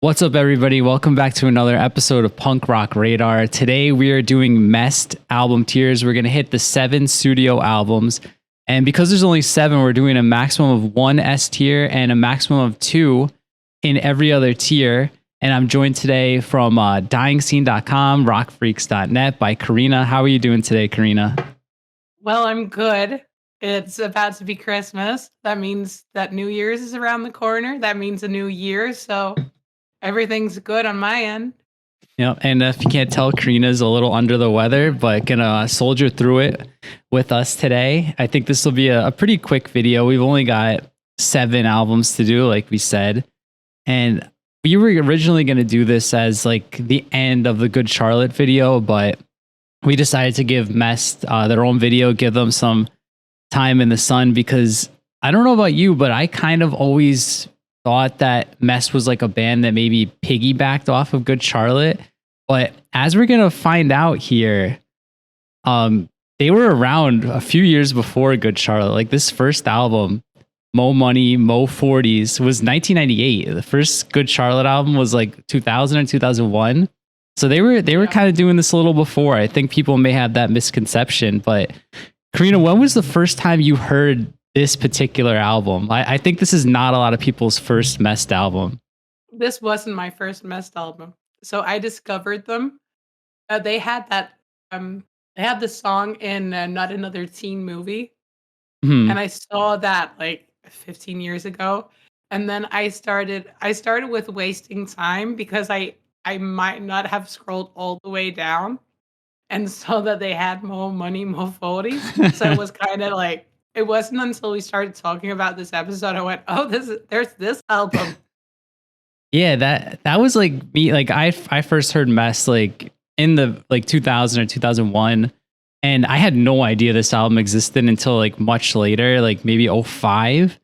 What's up, everybody? Welcome back to another episode of Punk Rock Radar. Today, we are doing Mest album tiers. We're going to hit the 7 studio albums. And because there's only 7, we're doing a maximum of 1 S tier and a maximum of 2 in every other tier. And I'm joined today from dyingscene.com, rockfreaks.net by Karina. How are you doing today, Karina? Well, I'm good. It's about to be Christmas. That means that New Year's is around the corner. That means a new year. So everything's good on my end. Yeah, and if you can't tell, Karina's a little under the weather, but gonna soldier through it with us today. I think this will be a pretty quick video. We've only got 7 albums to do, like we said. And we were originally going to do this as like the end of the Good Charlotte video, but we decided to give Mest their own video, give them some time in the sun, because I don't know about you, but I kind of always thought that Mest was like a band that maybe piggybacked off of Good Charlotte. But as we're going to find out here, they were around a few years before Good Charlotte. Like this first album, Mo Money, Mo 40s, was 1998. The first Good Charlotte album was like 2000 or 2001. So they were kind of doing this a little before. I think people may have that misconception. But Karina, when was the first time you heard this particular album? I think this is not a lot of people's first Mest album. This wasn't my first Mest album. So I discovered them. They had that they had the song in Not Another Teen Movie. Mhm. And I saw that like 15 years ago. And then I started with Wasting Time because I might not have scrolled all the way down and saw that they had Mo Money, Mo 40s. So it was kind of like, it wasn't until we started talking about this episode I went, oh, there's this album. Yeah, that was like me. Like I first heard Mest like in the like 2000 or 2001, and I had no idea this album existed until like much later, like maybe '05.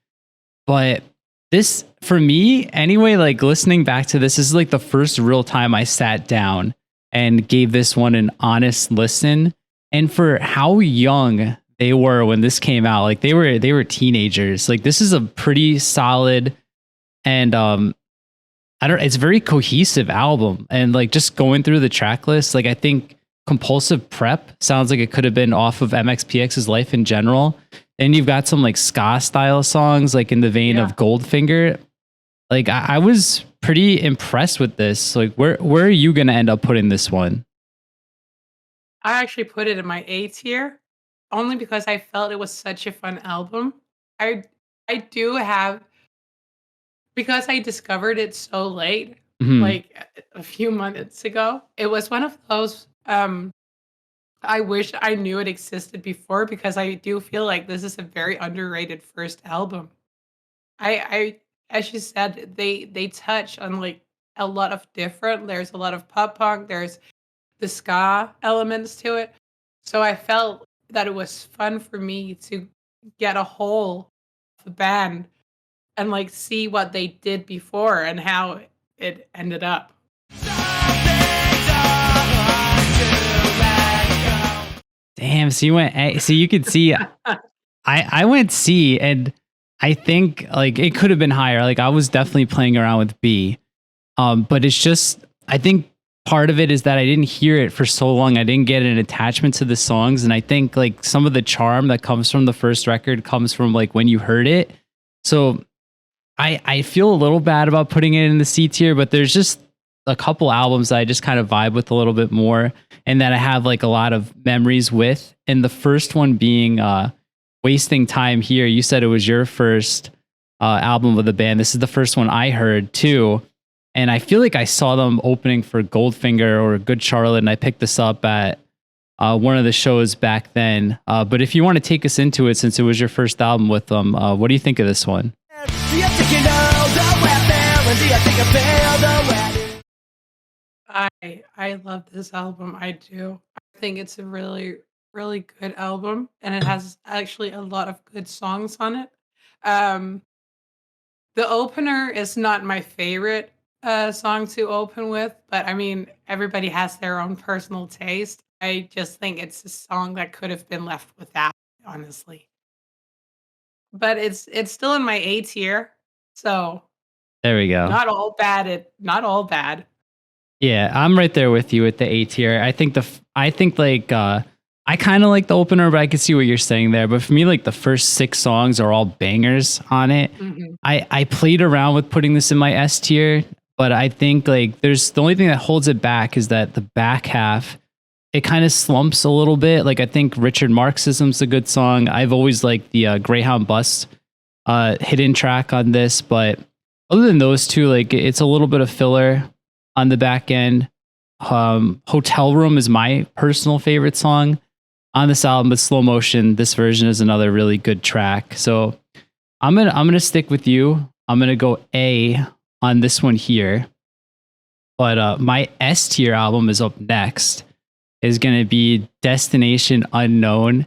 But this, for me anyway, like listening back to this is like the first real time I sat down and gave this one an honest listen. And for how young they were when this came out, like they were teenagers. Like this is a pretty solid and it's a very cohesive album. And like just going through the track list, like I think Compulsive Prep sounds like it could have been off of MXPX's Life in General. And you've got some like ska style songs, like in the vein of Goldfinger. Like I was pretty impressed with this. Like where are you gonna end up putting this one? I actually put it in my A tier only because I felt it was such a fun album. I I do have because I discovered it so late, Mhm. like a few months ago. It was one of those I wish I knew it existed before because I do feel like this is a very underrated first album. I as you said, they touch on like a lot of different. There's a lot of pop punk. There's the ska elements to it. So I felt that it was fun for me to get a whole of the band and like see what they did before and how it ended up. Damn, so you went A. So you could see I went C, and I think like it could have been higher. Like I was definitely playing around with B. But it's just I think part of it is that I didn't hear it for so long. I didn't get an attachment to the songs. And I think like some of the charm that comes from the first record comes from like when you heard it. So I feel a little bad about putting it in the C tier, but there's just a couple albums that I just kind of vibe with a little bit more and that I have like a lot of memories with. And the first one being Wasting Time here. You said it was your first album with the band. This is the first one I heard too. And I feel like I saw them opening for Goldfinger or Good Charlotte, and I picked this up at one of the shows back then. But if you want to take us into it, since it was your first album with them, what do you think of this one? I love this album. I do. I think it's a really, really good album, and it has actually a lot of good songs on it. Um, the opener is not my favorite song to open with, but I mean, everybody has their own personal taste. I just think it's a song that could have been left without, honestly. But it's still in my A tier, so There we go. Not all bad. Yeah, I'm right there with you with the A tier. I think like I kind of like the opener, but I can see what you're saying there. But for me, like the first 6 songs are all bangers on it. Mhm. I played around with putting this in my S tier, but I think like there's the only thing that holds it back is that the back half it kind of slumps a little bit. Like I think Richard Marxism's a good song. I've always liked the Greyhound Bus hidden track on this, but other than those two, like it's a little bit of filler on the back end. Hotel Room is my personal favorite song on this album, but Slow Motion, this version is another really good track. So I'm gonna stick with you. I'm gonna go A on this one here. But my S tier album is up next. Is gonna be Destination Unknown.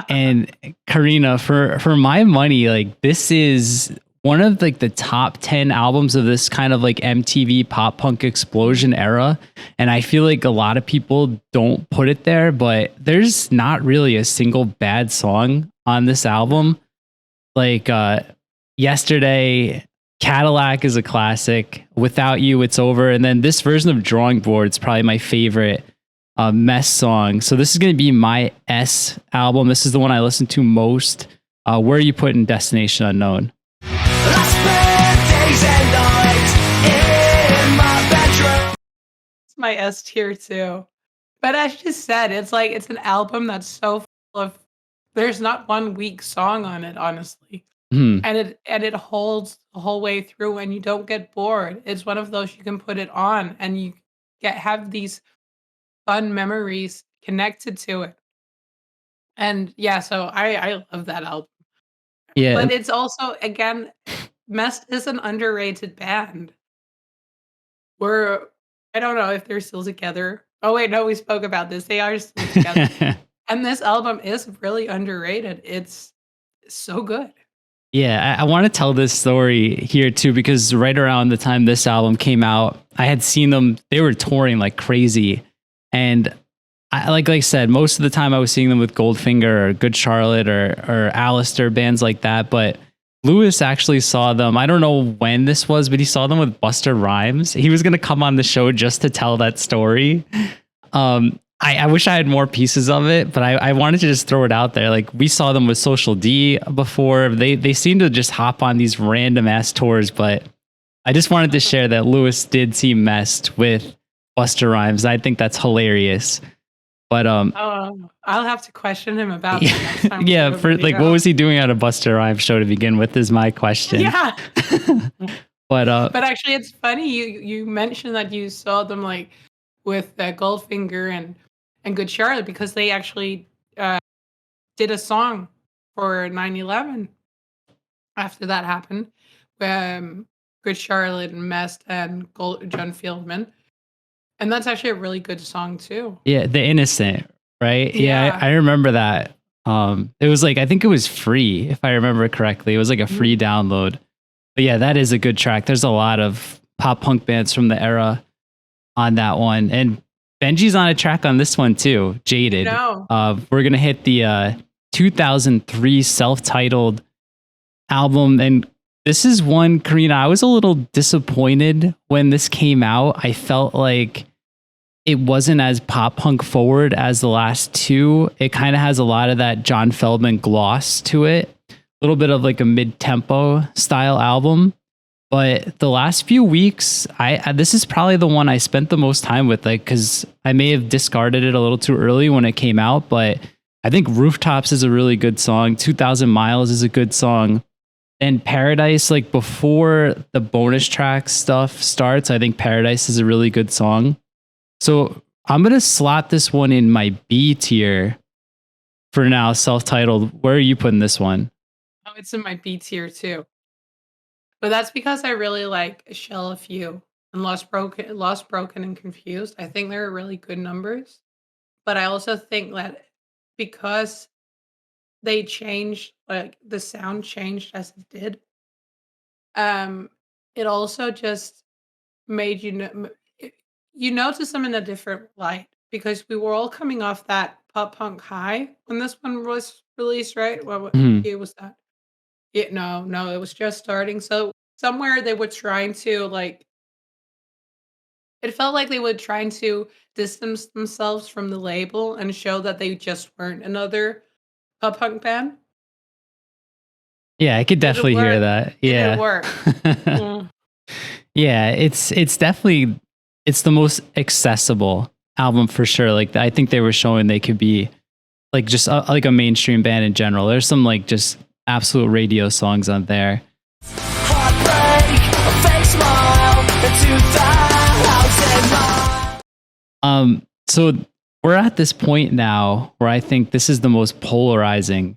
And Karina, for my money, like this is one of like the top 10 albums of this kind of like MTV pop punk explosion era. And I feel like a lot of people don't put it there, but there's not really a single bad song on this album. Like Yesterday, Cadillac is a classic. Without You, It's Over. And then this version of Drawing Board is probably my favorite Mest song. So this is going to be my S album. This is the one I listen to most. Where are you putting Destination Unknown? I spent days and nights in my bedroom. It's my S tier too. But as you said, it's like it's an album that's so full of there's not one weak song on it, honestly. Hmm. And it holds the whole way through and you don't get bored. It's one of those you can put it on and you have these fun memories connected to it. And yeah, so I love that album. Yeah. But it's also again, Mest is an underrated band. We're I don't know if they're still together. Oh wait, no, we spoke about this. They are still together. And this album is really underrated. It's so good. Yeah, I want to tell this story here too, because right around the time this album came out, I had seen them, they were touring like crazy. And like I said, most of the time I was seeing them with Goldfinger or Good Charlotte or Alistair, bands like that. But Lewis actually saw them. I don't know when this was, but he saw them with Buster Rhymes. He was going to come on the show just to tell that story. I wish I had more pieces of it, but I wanted to just throw it out there. Like we saw them with Social D before. They seem to just hop on these random ass tours, but I just wanted to share that Lewis did see Mest with Buster Rhymes. I think that's hilarious. But I'll have to question him about that next time. yeah, for like what was he doing at a Buster Rhymes show to begin with is my question. Yeah. But actually it's funny you mentioned that you saw them like with Goldfinger and Good Charlotte because they actually did a song for 9/11 after that happened. Good Charlotte and Mest and John Fieldman. And that's actually a really good song too. yeah, The Innocent, right? Yeah, Yeah. I remember that. It was like I think it was free, if I remember correctly. It was like a free download. But yeah, that is a good track. There's a lot of pop punk bands from the era on that one. And Benji's on a track on this one too, Jaded. No. We're gonna hit the 2003 self-titled album, and this is one, Karina, I was a little disappointed when this came out. I felt like it wasn't as pop punk forward as the last two. It kind of has a lot of that John Feldman gloss to it, a little bit of like a mid-tempo style album. But the last few weeks, this is probably the one I spent the most time with, like, because I may have discarded it a little too early when it came out, but I think Rooftops is a really good song. 2,000 Miles is a good song. And Paradise, like before the bonus track stuff starts, I think Paradise is a really good song. So I'm going to slot this one in my B tier for now, self-titled. Where are you putting this one? Oh, it's in my B tier too. But that's because I really like Shell a Few and Lost Broken and Confused. I think they're really good numbers. But I also think that because they changed, like the sound changed as it did, it also just made you notice them in a different light because we were all coming off that pop punk high when this one was released, right? What Mhm. year was that? Yeah, no, it was just starting. So somewhere they were trying to like it felt like they were trying to distance themselves from the label and show that they just weren't another pop punk band. Yeah, I could Did it definitely hear work? that. Did it Yeah. work? Mm. Yeah, it's definitely it's the most accessible album for sure. Like I think they were showing they could be like just like a mainstream band in general. There's some like just absolute radio songs on there. Heartbreak, a fake smile, and 2,000 miles. So we're at this point now where I think this is the most polarizing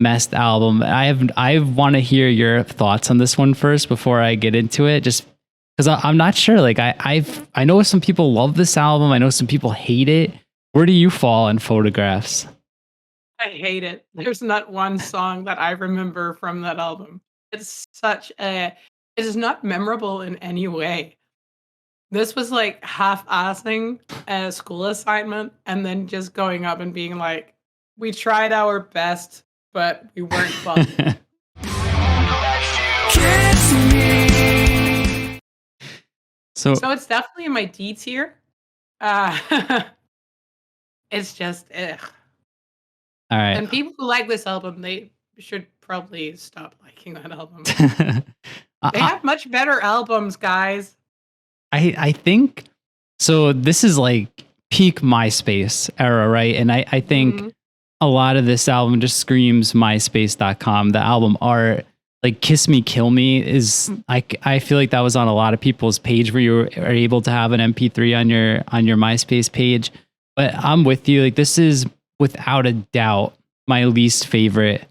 Mest album. I want to hear your thoughts on this one first before I get into it, just because I'm not sure. Like I know some people love this album. I know some people hate it. Where do you fall in Photographs? I hate it. There's not one song that I remember from that album. It's such a it is not memorable in any way. This was like half-assing a school assignment and then just going up and being like, "We tried our best, but we weren't funny." Kiss me. So So it's definitely in my D tier. Uh, it's just ugh. all right. And people who like this album, they should probably stop liking that album. They I, have much better albums, guys. I think so. This is like peak MySpace era, right? And I think Mhm. a lot of this album just screams MySpace.com. The album art, like "Kiss Me, Kill Me," is I feel like that was on a lot of people's page where you are able to have an MP3 on your MySpace page. But I'm with you. Like this is without a doubt my least favorite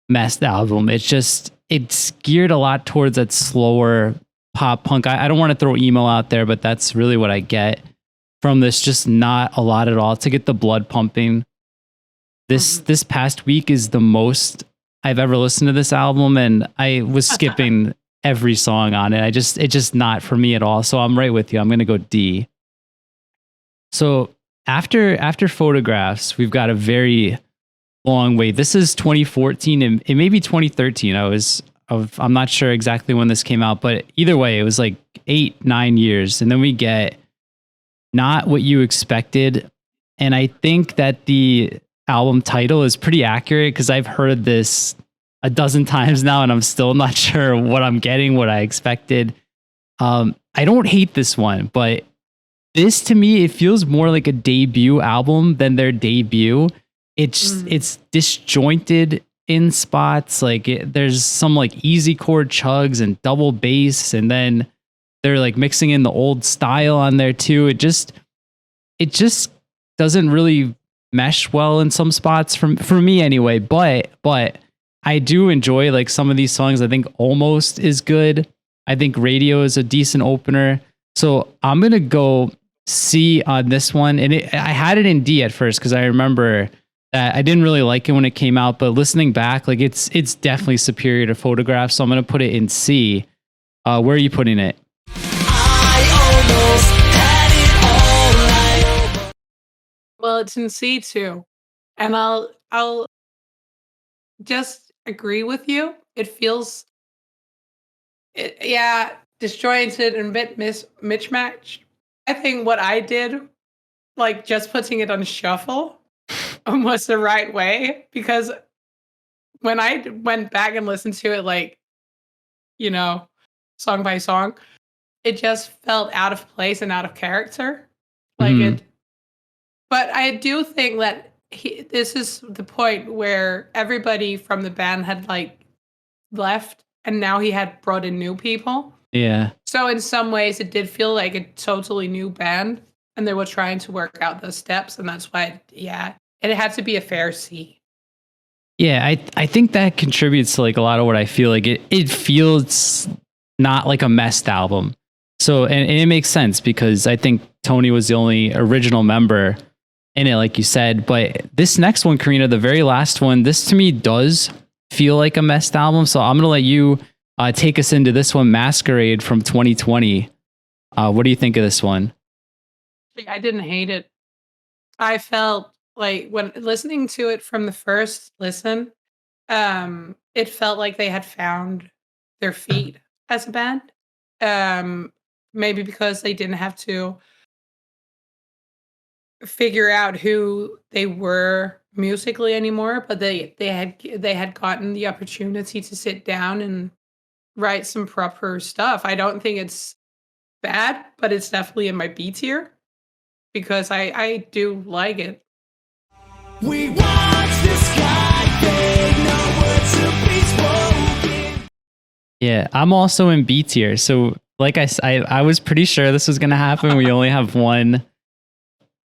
Mest album. It's geared a lot towards that slower pop punk. I don't want to throw emo out there, but that's really what I get from this. Just not a lot at all to get the blood pumping. This past week is the most I've ever listened to this album, and I was skipping every song on it. It's just not for me at all. So I'm right with you. I'm gonna go D. So after Photographs, we've got a very long wait. This is 2014 and it may be 2013. I'm not sure exactly when this came out, but either way, it was like 8-9 years. And then we get Not What You Expected. And I think that the album title is pretty accurate because I've heard this a dozen times now and I'm still not sure what I'm getting, what I expected. I don't hate this one, but this to me, it feels more like a debut album than their debut. It's disjointed in spots. Like there's some like easy chord chugs and double bass, and then they're like mixing in the old style on there too. It just doesn't really mesh well in some spots for me anyway. But I do enjoy like some of these songs. I think Almost is good. I think Radio is a decent opener. So I'm gonna go C on this one. And I had it in D at first because I remember that I didn't really like it when it came out, but listening back, like it's definitely superior to Photographs. So I'm gonna put it in C. Where are you putting it? I almost had it all right. Well, it's in C too. And I'll just agree with you. It feels yeah, disjointed and a bit mismatched. I think what I did, like just putting it on shuffle, was the right way because when I went back and listened to it, like, you know, song by song, it just felt out of place and out of character. Like Mhm. it, but I do think that this is the point where everybody from the band had like left and now he had brought in new people. Yeah. So in some ways, it did feel like a totally new band, and they were trying to work out those steps, and that's why, yeah, it had to be a fair C. Yeah, I think that contributes to like a lot of what I feel like. It feels not like a Mest album. So and it makes sense because I think Tony was the only original member in it, like you said. But this next one, Karina, the very last one, this to me does feel like a Mest album. So I'm gonna let you take us into this one, Masquerade from 2020. What do you think of this one? I didn't hate it. I felt like when listening to it from the first listen, it felt like they had found their feet. as a band. Um, Maybe because they didn't have to figure out who they were musically anymore, but they had gotten the opportunity to sit down and write some proper stuff. I don't think it's bad, but it's definitely in my B tier because I do like it. We watch the sky fade, no words to be spoken. Yeah, I'm also in B tier. So, like I was pretty sure this was gonna happen. We only have one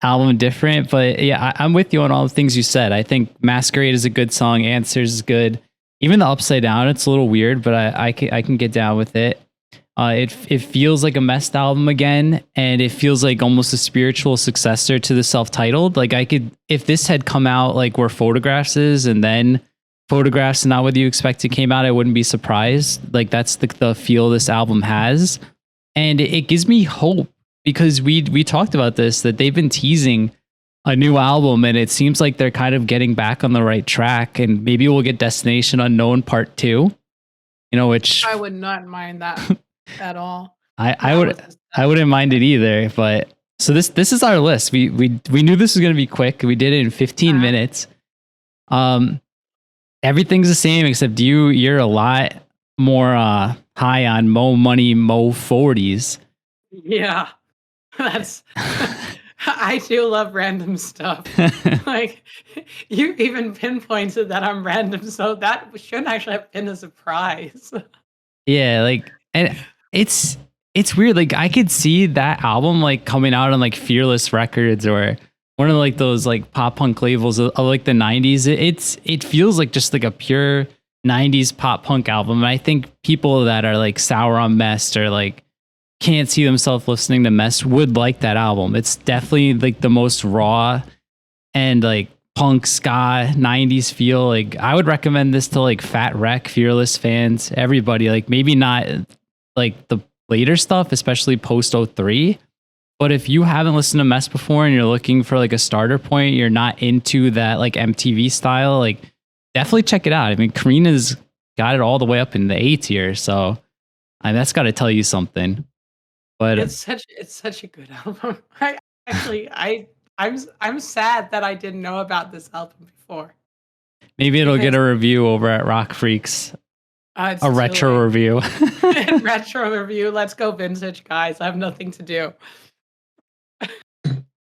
album different, but yeah, I'm with you on all the things you said. I think Masquerade is a good song. Answers is good. Even the Upside Down, it's a little weird, but I can get down with it. It feels like a Mest album again, and it feels like almost a spiritual successor to the self-titled. Like I could, if this had come out like where Photographs is, and then Photographs and Not What You Expected came out, I wouldn't be surprised. Like that's the feel this album has, and it gives me hope because we talked about this, that they've been teasing a new album, and it seems like they're kind of getting back on the right track, and maybe we'll get Destination Unknown Part 2. You know, which I would not mind that at all. I That would was a I wouldn't mind it either. But so this is our list. We knew this was gonna be quick. We did it in 15 Uh-huh. minutes. Everything's the same except you're a lot more high on Mo Money Mo 40s. Yeah. That's I do love random stuff. Like you even pinpointed that I'm random, so that shouldn't actually have been a surprise. Yeah, like, and it's weird. Like I could see that album like coming out on like Fearless Records or one of like those like pop punk labels of like the 90s. It feels like just like a pure 90s pop punk album. And I think people that are like sour on Mest or like can't see themselves listening to Mest would like that album. It's definitely like the most raw and like punk ska 90s feel. Like I would recommend this to like Fat Wreck, Fearless fans, everybody. Like maybe not like the later stuff, especially post '03. But if you haven't listened to Mess before and you're looking for like a starter point, you're not into that like MTV style, like definitely check it out. I mean, Karina's got it all the way up in the A tier, so that's got to tell you something. But It's such a good album. I actually I'm sad that I didn't know about this album before. maybe it'll get Because a review over at Rock Freaks, it's a too retro late. review. Retro review. Let's go vintage, guys. I have nothing to do.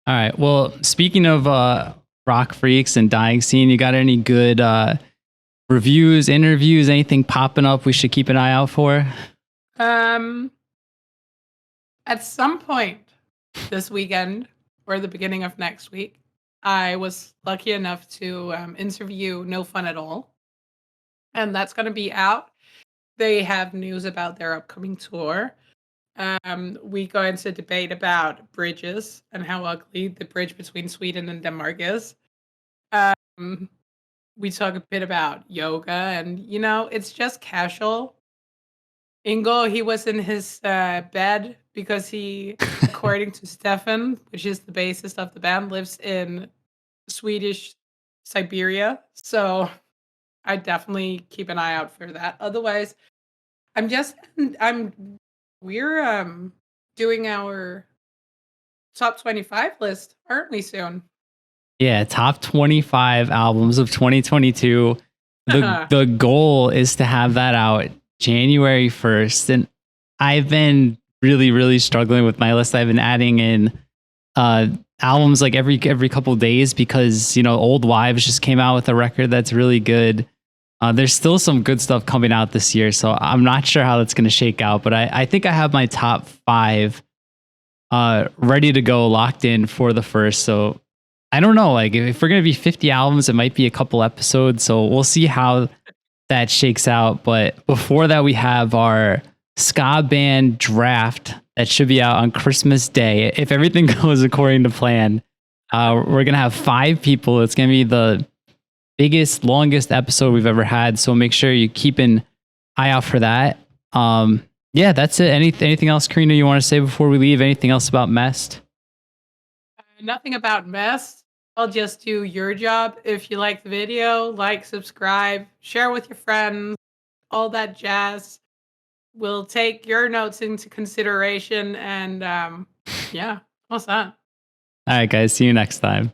All right. Well, speaking of Rock Freaks and Dying Scene, you got any good reviews, interviews, anything popping up we should keep an eye out for? At some point this weekend or the beginning of next week, I was lucky enough to interview No Fun at All, and that's going to be out. They have news about their upcoming tour. We go into debate about bridges and how ugly the bridge between Sweden and Denmark is. Um, we talk a bit about yoga, and it's just casual. Ingo, he was in his bed because he, according to Stefan, which is the bassist of the band, lives in Swedish Siberia. So I definitely keep an eye out for that. Otherwise, I'm just I'm we're doing our top 25 list, aren't we soon? Yeah, top 25 albums of 2022. The goal is to have that out January 1st. And I've been really struggling with my list. I've been adding in albums like every couple days because, Old Wives just came out with a record that's really good. There's still some good stuff coming out this year, so I'm not sure how that's going to shake out, but I think I have my top 5 ready to go, locked in for the first. So I don't know, like if we're going to be 50 albums, it might be a couple episodes, so we'll see how that shakes out. But before that, we have our ska band draft that should be out on Christmas Day. If everything goes according to plan, we're going to have 5 people. It's going to be the biggest, longest episode we've ever had. So make sure you keep an eye out for that. Yeah, that's it. Anything else, Karina, you want to say before we leave? Anything else about Mest? Nothing about Mest. I'll just do your job. If you like the video, like, subscribe, share with your friends, all that jazz. we'll take your notes into consideration. And yeah, what's that? All right, guys. See you next time.